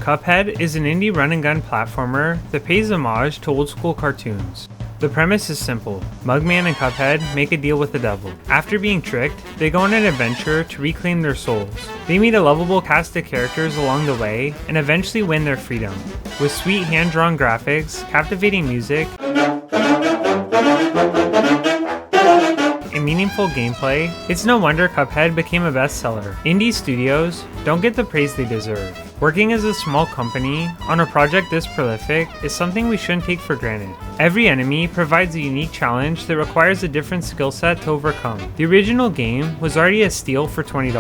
Cuphead is an indie run-and-gun platformer that pays homage to old-school cartoons. The premise is simple. Mugman and Cuphead make a deal with the devil. After being tricked, they go on an adventure to reclaim their souls. They meet a lovable cast of characters along the way and eventually win their freedom. With sweet hand-drawn graphics, captivating music, and meaningful gameplay, it's no wonder Cuphead became a bestseller. Indie studios don't get the praise they deserve. Working as a small company on a project this prolific is something we shouldn't take for granted. Every enemy provides a unique challenge that requires a different skill set to overcome. The original game was already a steal for $20,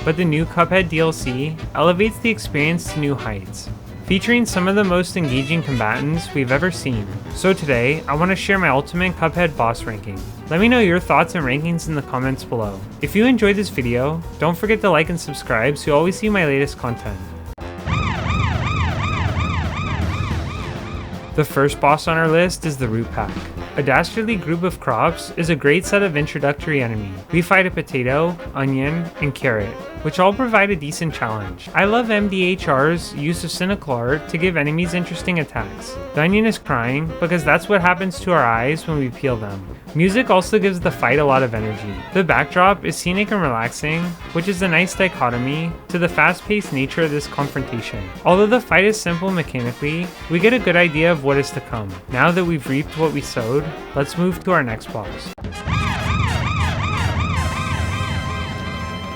but the new Cuphead DLC elevates the experience to new heights, featuring some of the most engaging combatants we've ever seen. So today, I want to share my ultimate Cuphead boss ranking. Let me know your thoughts and rankings in the comments below. If you enjoyed this video, don't forget to like and subscribe so you always see my latest content. The first boss on our list is the Root Pack. A dastardly group of crops is a great set of introductory enemies. We fight a potato, onion, and carrot, which all provide a decent challenge. I love MDHR's use of cynical art to give enemies interesting attacks. The onion is crying because that's what happens to our eyes when we peel them. Music also gives the fight a lot of energy. The backdrop is scenic and relaxing, which is a nice dichotomy to the fast-paced nature of this confrontation. Although the fight is simple mechanically, we get a good idea of what is to come. Now that we've reaped what we sowed, let's move to our next boss.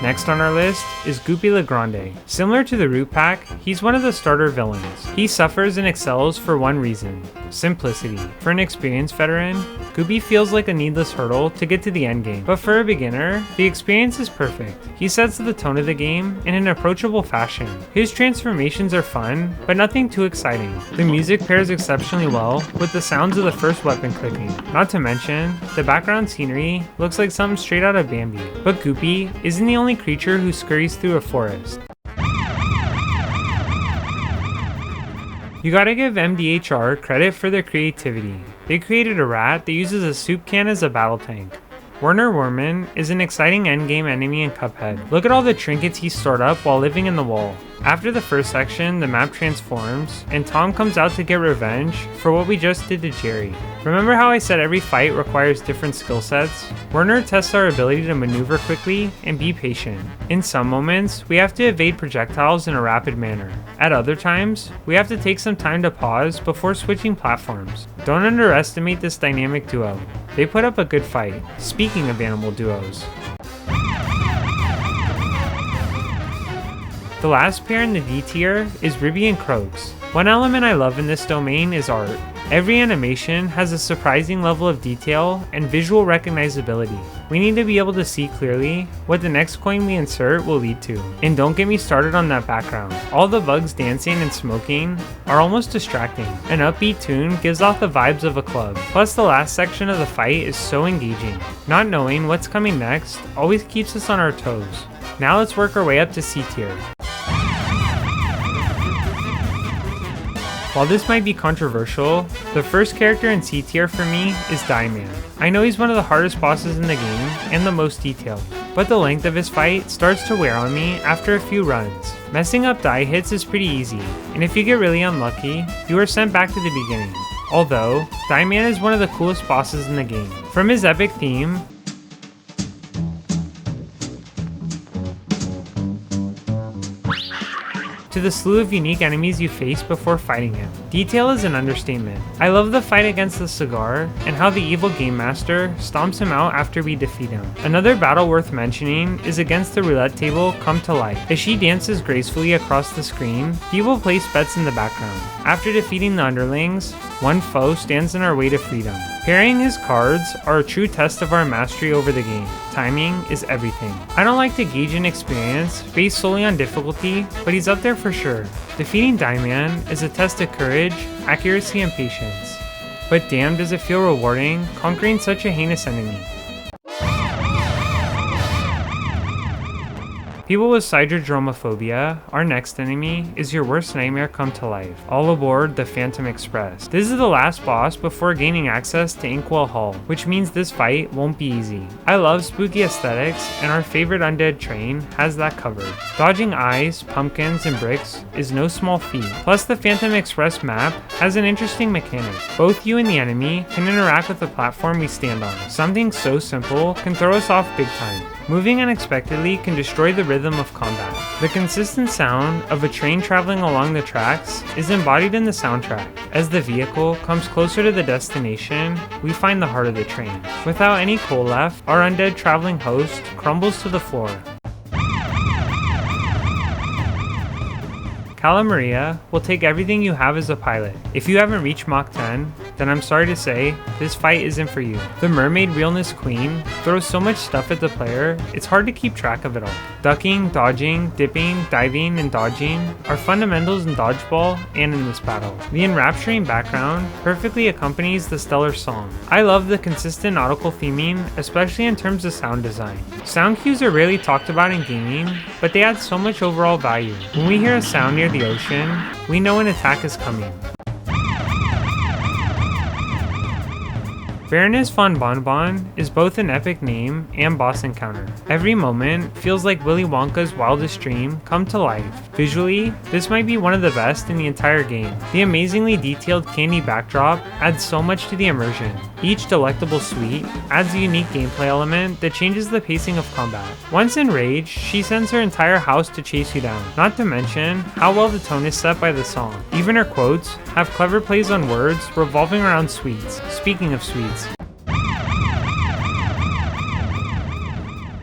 Next on our list is Goopy Le Grande. Similar to the Root Pack, he's one of the starter villains. He suffers and excels for one reason: simplicity. For an experienced veteran, Goopy feels like a needless hurdle to get to the endgame, but for a beginner, the experience is perfect. He sets the tone of the game in an approachable fashion. His transformations are fun, but nothing too exciting. The music pairs exceptionally well with the sounds of the first weapon clicking. Not to mention, the background scenery looks like something straight out of Bambi. But Goopy isn't the only creature who scurries through a forest. You gotta give MDHR credit for their creativity. They created a rat that uses a soup can as a battle tank. Werner Werman is an exciting endgame enemy in Cuphead. Look at all the trinkets he stored up while living in the wall. After the first section, the map transforms, and Tom comes out to get revenge for what we just did to Jerry. Remember how I said every fight requires different skill sets? Werner tests our ability to maneuver quickly and be patient. In some moments, we have to evade projectiles in a rapid manner. At other times, we have to take some time to pause before switching platforms. Don't underestimate this dynamic duo. They put up a good fight. Speaking of animal duos, the last pair in the D tier is Ribby and Croaks. One element I love in this domain is art. Every animation has a surprising level of detail and visual recognizability. We need to be able to see clearly what the next coin we insert will lead to. And don't get me started on that background. All the bugs dancing and smoking are almost distracting. An upbeat tune gives off the vibes of a club. Plus the last section of the fight is so engaging. Not knowing what's coming next always keeps us on our toes. Now let's work our way up to C tier. While this might be controversial, the first character in C tier for me is Die-Man. I know he's one of the hardest bosses in the game and the most detailed, but the length of his fight starts to wear on me after a few runs. Messing up die hits is pretty easy, and if you get really unlucky, you are sent back to the beginning. Although, Die-Man is one of the coolest bosses in the game. From his epic theme, to the slew of unique enemies you face before fighting him, detail is an understatement. I love the fight against the cigar and how the evil game master stomps him out after we defeat him. Another battle worth mentioning is against the roulette table Come to Life. As she dances gracefully across the screen, he will place bets in the background. After defeating the underlings, one foe stands in our way to freedom. Pairing his cards are a true test of our mastery over the game. Timing is everything. I don't like to gauge an experience based solely on difficulty, but he's up there for sure. Defeating Die-Man is a test of courage, accuracy, and patience. But damn does it feel rewarding conquering such a heinous enemy. People with psychodromophobia, our next enemy, is your worst nightmare come to life. All aboard the Phantom Express. This is the last boss before gaining access to Inkwell Hall, which means this fight won't be easy. I love spooky aesthetics, and our favorite undead train has that covered. Dodging eyes, pumpkins, and bricks is no small feat. Plus, the Phantom Express map has an interesting mechanic. Both you and the enemy can interact with the platform we stand on. Something so simple can throw us off big time. Moving unexpectedly can destroy the rhythm of combat. The consistent sound of a train traveling along the tracks is embodied in the soundtrack. As the vehicle comes closer to the destination, we find the heart of the train. Without any coal left, our undead traveling host crumbles to the floor. Cala Maria will take everything you have as a pilot. If you haven't reached Mach 10, then I'm sorry to say, this fight isn't for you. The Mermaid Realness Queen throws so much stuff at the player, it's hard to keep track of it all. Ducking, dodging, dipping, diving, and dodging are fundamentals in dodgeball and in this battle. The enrapturing background perfectly accompanies the stellar song. I love the consistent nautical theming, especially in terms of sound design. Sound cues are rarely talked about in gaming, but they add so much overall value. When we hear a sound near the ocean, we know an attack is coming. Baroness von Bonbon is both an epic name and boss encounter. Every moment feels like Willy Wonka's wildest dream come to life. Visually, this might be one of the best in the entire game. The amazingly detailed candy backdrop adds so much to the immersion. Each delectable sweet adds a unique gameplay element that changes the pacing of combat. Once enraged, she sends her entire house to chase you down. Not to mention how well the tone is set by the song. Even her quotes have clever plays on words revolving around sweets. Speaking of sweets,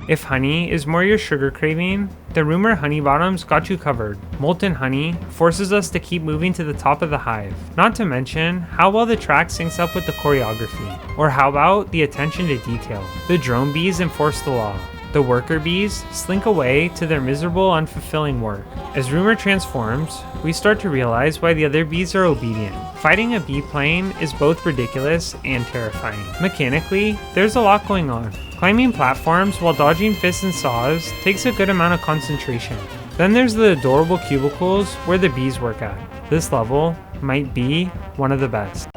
if honey is more your sugar craving, the rumor Honey Bottoms got you covered. Molten honey forces us to keep moving to the top of the hive. Not to mention how well the track syncs up with the choreography. Or how about the attention to detail? The drone bees enforce the law. The worker bees slink away to their miserable, unfulfilling work. As rumor transforms, we start to realize why the other bees are obedient. Fighting a bee plane is both ridiculous and terrifying. Mechanically, there's a lot going on. Climbing platforms while dodging fists and saws takes a good amount of concentration. Then there's the adorable cubicles where the bees work at. This level might be one of the best.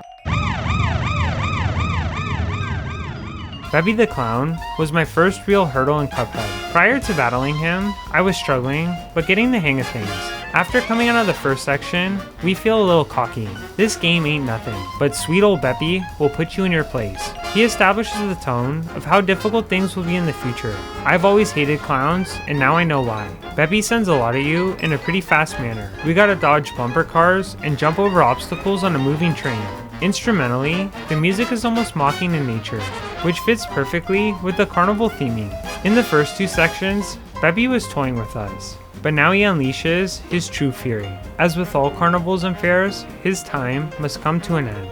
Bebby the Clown was my first real hurdle in Cuphead. Prior to battling him, I was struggling, but getting the hang of things. After coming out of the first section, we feel a little cocky. This game ain't nothing, but sweet old Bebby will put you in your place. He establishes the tone of how difficult things will be in the future. I've always hated clowns, and now I know why. Bebby sends a lot at you in a pretty fast manner. We gotta dodge bumper cars and jump over obstacles on a moving train. Instrumentally, the music is almost mocking in nature, which fits perfectly with the carnival theming. In the first two sections, Bebby was toying with us, but now he unleashes his true fury. As with all carnivals and fairs, his time must come to an end.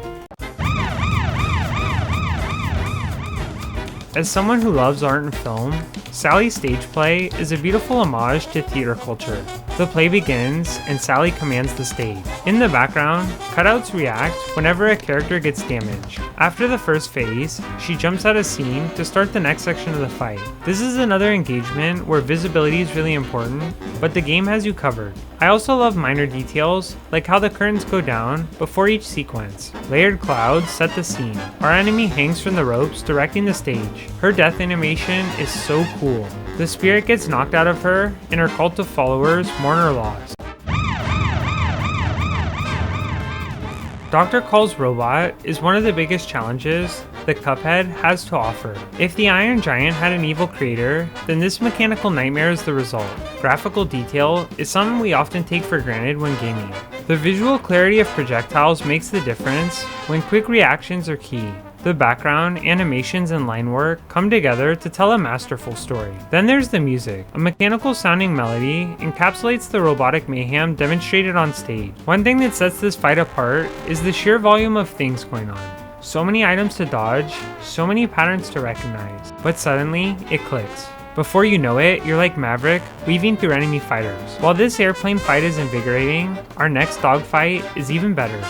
As someone who loves art and film, Sally's stage play is a beautiful homage to theater culture. The play begins and Sally commands the stage. In the background, cutouts react whenever a character gets damaged. After the first phase, she jumps out of scene to start the next section of the fight. This is another engagement where visibility is really important, but the game has you covered. I also love minor details, like how the curtains go down before each sequence. Layered clouds set the scene. Our enemy hangs from the ropes directing the stage. Her death animation is so cool. The spirit gets knocked out of her, and her cult of followers mourn her loss. Dr. Call's robot is one of the biggest challenges that Cuphead has to offer. If the Iron Giant had an evil creator, then this mechanical nightmare is the result. Graphical detail is something we often take for granted when gaming. The visual clarity of projectiles makes the difference when quick reactions are key. The background, animations, and line work come together to tell a masterful story. Then there's the music. A mechanical sounding melody encapsulates the robotic mayhem demonstrated on stage. One thing that sets this fight apart is the sheer volume of things going on. So many items to dodge, so many patterns to recognize. But suddenly, it clicks. Before you know it, you're like Maverick, weaving through enemy fighters. While this airplane fight is invigorating, our next dogfight is even better.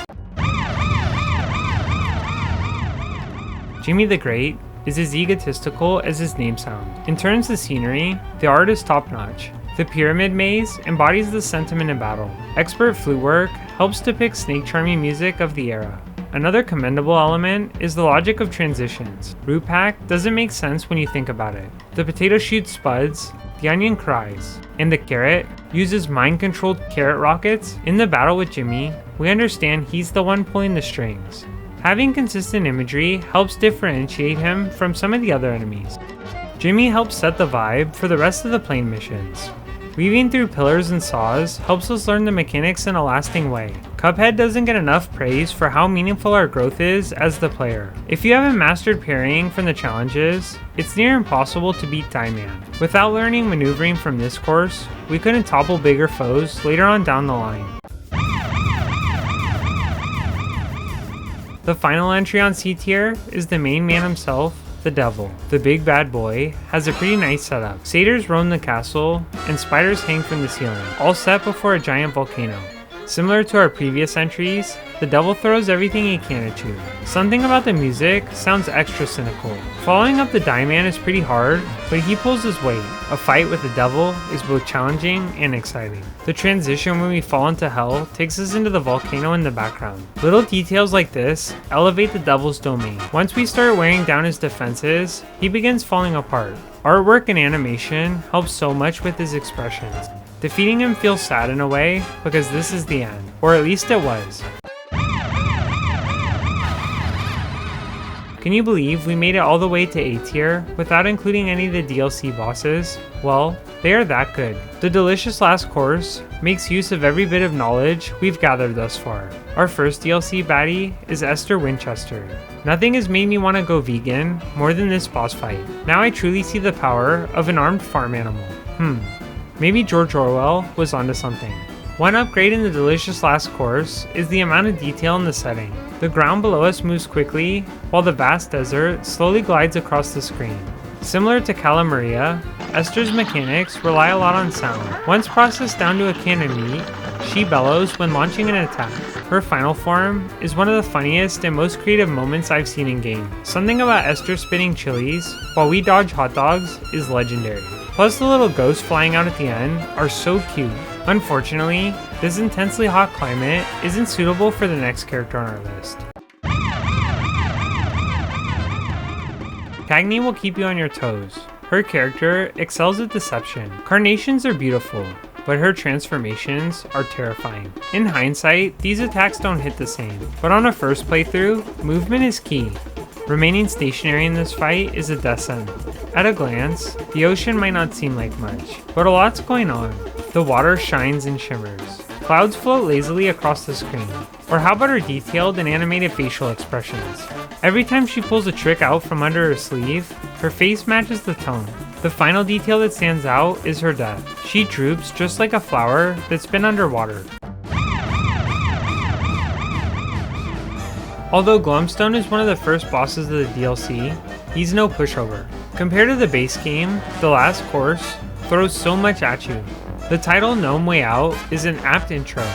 Jimmy the Great is as egotistical as his name sounds. In terms of scenery, the art is top-notch. The pyramid maze embodies the sentiment in battle. Expert flute work helps depict snake charming music of the era. Another commendable element is the logic of transitions. Root pack doesn't make sense when you think about it. The potato shoots spuds, the onion cries, and the carrot uses mind-controlled carrot rockets. In the battle with Jimmy, we understand he's the one pulling the strings. Having consistent imagery helps differentiate him from some of the other enemies. Jimmy helps set the vibe for the rest of the plane missions. Weaving through pillars and saws helps us learn the mechanics in a lasting way. Cuphead doesn't get enough praise for how meaningful our growth is as the player. If you haven't mastered parrying from the challenges, it's near impossible to beat Die Man. Without learning maneuvering from this course, we couldn't topple bigger foes later on down the line. The final entry on C tier is the main man himself, the devil. The big bad boy has a pretty nice setup. Satyrs roam the castle, and spiders hang from the ceiling, all set before a giant volcano. Similar to our previous entries, the devil throws everything he can at you. Something about the music sounds extra cynical. Following up the Die Man is pretty hard, but he pulls his weight. A fight with the devil is both challenging and exciting. The transition when we fall into hell takes us into the volcano in the background. Little details like this elevate the devil's domain. Once we start wearing down his defenses, he begins falling apart. Artwork and animation help so much with his expressions. Defeating him feels sad in a way because this is the end, or at least it was. Can you believe we made it all the way to A tier without including any of the DLC bosses? Well, they are that good. The delicious last course makes use of every bit of knowledge we've gathered thus far. Our first DLC baddie is Esther Winchester. Nothing has made me want to go vegan more than this boss fight. Now I truly see the power of an armed farm animal. Maybe George Orwell was onto something. One upgrade in the delicious last course is the amount of detail in the setting. The ground below us moves quickly, while the vast desert slowly glides across the screen. Similar to Cala Maria, Esther's mechanics rely a lot on sound. Once processed down to a can of meat, she bellows when launching an attack. Her final form is one of the funniest and most creative moments I've seen in game. Something about Esther spitting chilies while we dodge hot dogs is legendary. Plus the little ghosts flying out at the end are so cute. Unfortunately, this intensely hot climate isn't suitable for the next character on our list. Cagney will keep you on your toes. Her character excels at deception. Carnations are beautiful, but her transformations are terrifying. In hindsight, these attacks don't hit the same, but on a first playthrough, movement is key. Remaining stationary in this fight is a death sentence. At a glance, the ocean might not seem like much, but a lot's going on. The water shines and shimmers. Clouds float lazily across the screen. Or how about her detailed and animated facial expressions? Every time she pulls a trick out from under her sleeve, her face matches the tone. The final detail that stands out is her death. She droops just like a flower that's been underwater. Although Glumstone is one of the first bosses of the DLC, he's no pushover. Compared to the base game, the last course throws so much at you. The title Gnome Way Out is an apt intro.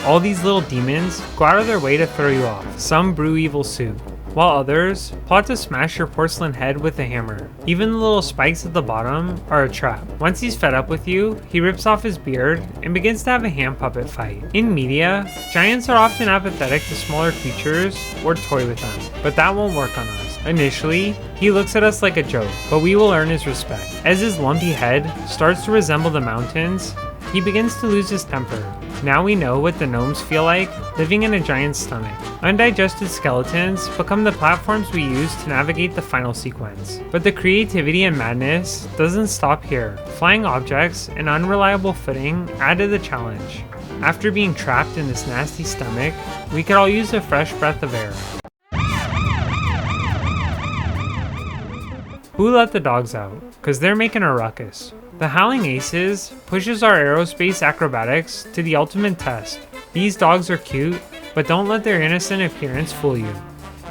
All these little demons go out of their way to throw you off. Some brew evil soup, while others plot to smash your porcelain head with a hammer. Even the little spikes at the bottom are a trap. Once he's fed up with you, he rips off his beard and begins to have a hand puppet fight. In media, giants are often apathetic to smaller creatures or toy with them, but that won't work on us. Initially, he looks at us like a joke, but we will earn his respect. As his lumpy head starts to resemble the mountains, he begins to lose his temper. Now we know what the gnomes feel like living in a giant's stomach. Undigested skeletons become the platforms we use to navigate the final sequence. But the creativity and madness doesn't stop here. Flying objects and unreliable footing add to the challenge. After being trapped in this nasty stomach, we could all use a fresh breath of air. Who let the dogs out? Cause they're making a ruckus. The Howling Aces pushes our aerospace acrobatics to the ultimate test. These dogs are cute, but don't let their innocent appearance fool you.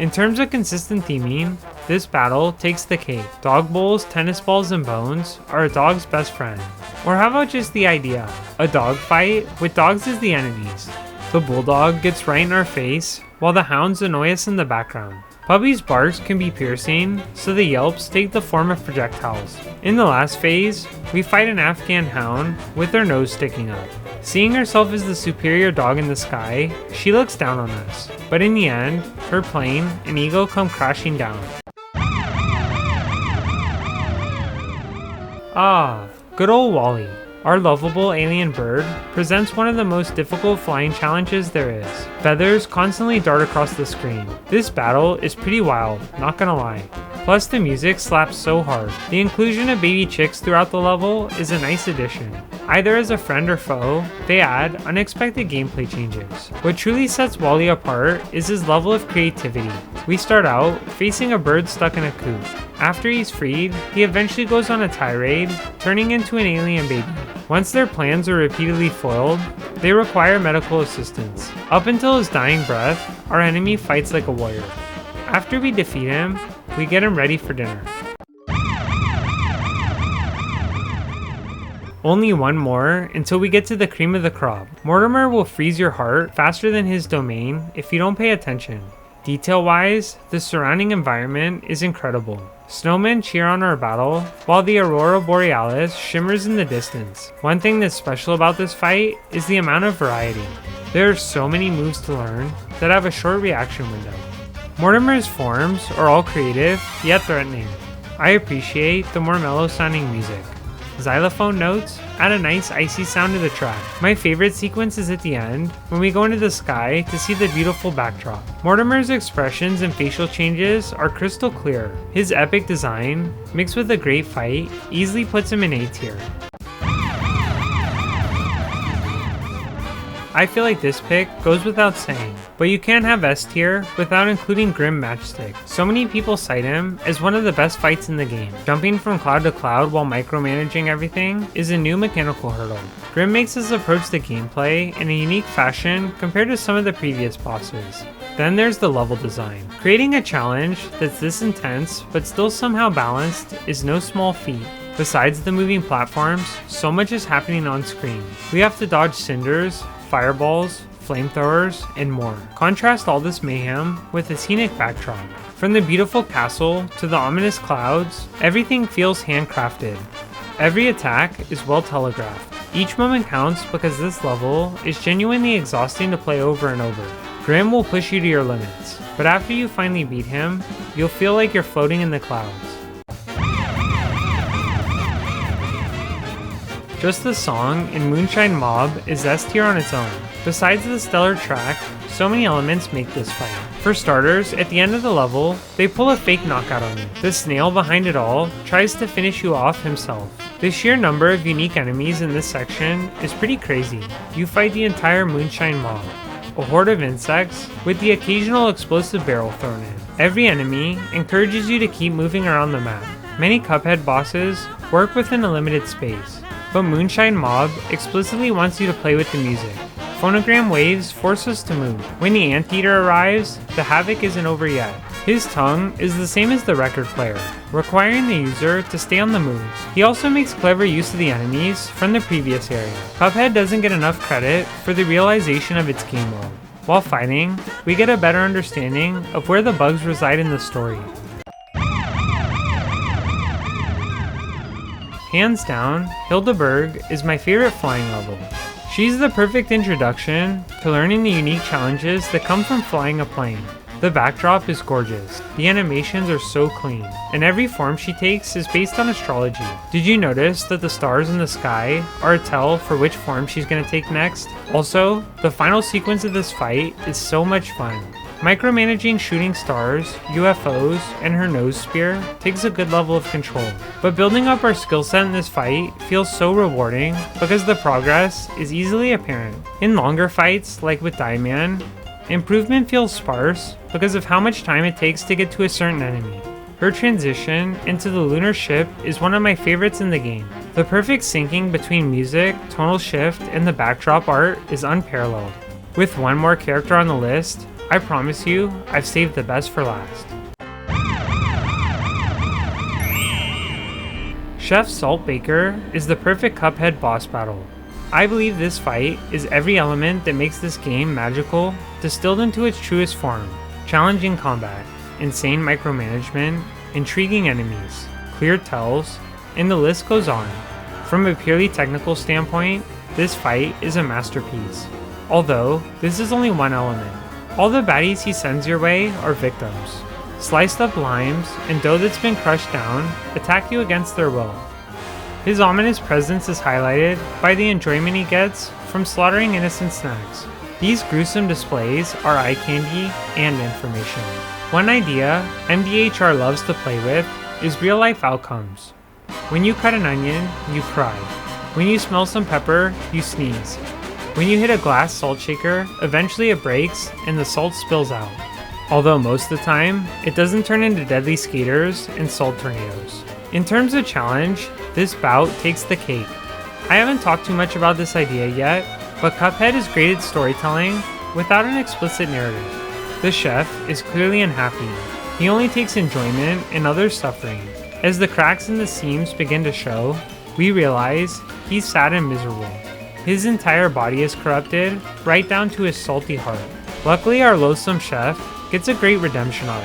In terms of consistent theming, this battle takes the cake. Dog bowls, tennis balls, and bones are a dog's best friend. Or how about just the idea? A dog fight with dogs as the enemies. The bulldog gets right in our face, while the hounds annoy us in the background. Puppy's barks can be piercing, so the yelps take the form of projectiles. In the last phase, we fight an Afghan hound with her nose sticking up. Seeing herself as the superior dog in the sky, she looks down on us. But in the end, her plane and ego come crashing down. Ah, good old Wally. Our lovable alien bird presents one of the most difficult flying challenges there is. Feathers constantly dart across the screen. This battle is pretty wild, not gonna lie. Plus the music slaps so hard. The inclusion of baby chicks throughout the level is a nice addition. Either as a friend or foe, they add unexpected gameplay changes. What truly sets Wally apart is his level of creativity. We start out facing a bird stuck in a coop. After he's freed, he eventually goes on a tirade, turning into an alien baby. Once their plans are repeatedly foiled, they require medical assistance. Up until his dying breath, our enemy fights like a warrior. After we defeat him, we get him ready for dinner. Only one more until we get to the cream of the crop. Mortimer will freeze your heart faster than his domain if you don't pay attention. Detail-wise, the surrounding environment is incredible. Snowmen cheer on our battle, while the Aurora Borealis shimmers in the distance. One thing that's special about this fight is the amount of variety. There are so many moves to learn that have a short reaction window. Mortimer's forms are all creative, yet threatening. I appreciate the more mellow sounding music. Xylophone notes add a nice icy sound to the track. My favorite sequence is at the end, when we go into the sky to see the beautiful backdrop. Mortimer's expressions and facial changes are crystal clear. His epic design, mixed with a great fight, easily puts him in A tier. I feel like this pick goes without saying, but you can't have S tier without including Grim Matchstick. So many people cite him as one of the best fights in the game. Jumping from cloud to cloud while micromanaging everything is a new mechanical hurdle. Grim makes his approach to gameplay in a unique fashion compared to some of the previous bosses. Then there's the level design. Creating a challenge that's this intense but still somehow balanced is no small feat. Besides the moving platforms, so much is happening on screen. We have to dodge cinders, fireballs, flamethrowers, and more. Contrast all this mayhem with a scenic backdrop. From the beautiful castle to the ominous clouds, everything feels handcrafted. Every attack is well telegraphed. Each moment counts because this level is genuinely exhausting to play over and over. Grim will push you to your limits, but after you finally beat him, you'll feel like you're floating in the clouds. Just the song in Moonshine Mob is S tier on its own. Besides the stellar track, so many elements make this fight. For starters, at the end of the level, they pull a fake knockout on you. The snail behind it all tries to finish you off himself. The sheer number of unique enemies in this section is pretty crazy. You fight the entire Moonshine Mob, a horde of insects with the occasional explosive barrel thrown in. Every enemy encourages you to keep moving around the map. Many Cuphead bosses work within a limited space, but Moonshine Mob explicitly wants you to play with the music. Phonogram waves force us to move. When the Anteater arrives, the havoc isn't over yet. His tongue is the same as the record player, requiring the user to stay on the move. He also makes clever use of the enemies from the previous area. Cuphead doesn't get enough credit for the realization of its game world. While fighting, we get a better understanding of where the bugs reside in the story. Hands down, Hildeberg is my favorite flying level. She's the perfect introduction to learning the unique challenges that come from flying a plane. The backdrop is gorgeous, the animations are so clean, and every form she takes is based on astrology. Did you notice that the stars in the sky are a tell for which form she's going to take next? Also, the final sequence of this fight is so much fun. Micromanaging shooting stars, UFOs, and her nose spear takes a good level of control. But building up our skill set in this fight feels so rewarding because the progress is easily apparent. In longer fights, like with Dieman, improvement feels sparse because of how much time it takes to get to a certain enemy. Her transition into the lunar ship is one of my favorites in the game. The perfect syncing between music, tonal shift, and the backdrop art is unparalleled. With one more character on the list, I promise you, I've saved the best for last. Chef Salt Baker is the perfect Cuphead boss battle. I believe this fight is every element that makes this game magical, distilled into its truest form, challenging combat. insane micromanagement, intriguing enemies, clear tells, and the list goes on. From a purely technical standpoint, this fight is a masterpiece. Although, this is only one element. All the baddies he sends your way are victims. Sliced up limes and dough that's been crushed down attack you against their will. His ominous presence is highlighted by the enjoyment he gets from slaughtering innocent snacks. These gruesome displays are eye candy and information. One idea MDHR loves to play with is real-life outcomes. When you cut an onion, you cry. When you smell some pepper, you sneeze. When you hit a glass salt shaker, eventually it breaks and the salt spills out. Although most of the time, it doesn't turn into deadly skaters and salt tornadoes. In terms of challenge, this bout takes the cake. I haven't talked too much about this idea yet, but Cuphead is great at storytelling without an explicit narrative. The chef is clearly unhappy. He only takes enjoyment in others' suffering. As the cracks in the seams begin to show, we realize he's sad and miserable. His entire body is corrupted, right down to his salty heart. Luckily, our loathsome chef gets a great redemption arc.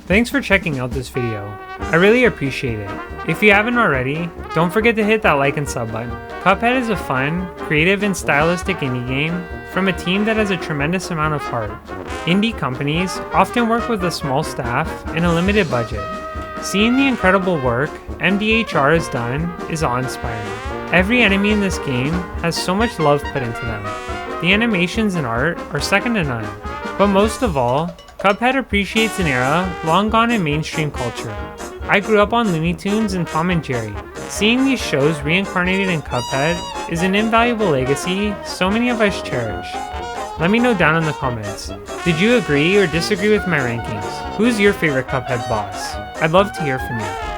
Thanks for checking out this video. I really appreciate it. If you haven't already, don't forget to hit that like and sub button. Cuphead is a fun, creative, and stylistic indie game from a team that has a tremendous amount of heart. Indie companies often work with a small staff and a limited budget. Seeing the incredible work MDHR has done is awe-inspiring. Every enemy in this game has so much love put into them. The animations and art are second to none. But most of all, Cuphead appreciates an era long gone in mainstream culture. I grew up on Looney Tunes and Tom and Jerry. Seeing these shows reincarnated in Cuphead is an invaluable legacy so many of us cherish. Let me know down in the comments. Did you agree or disagree with my rankings? Who's your favorite Cuphead boss? I'd love to hear from you.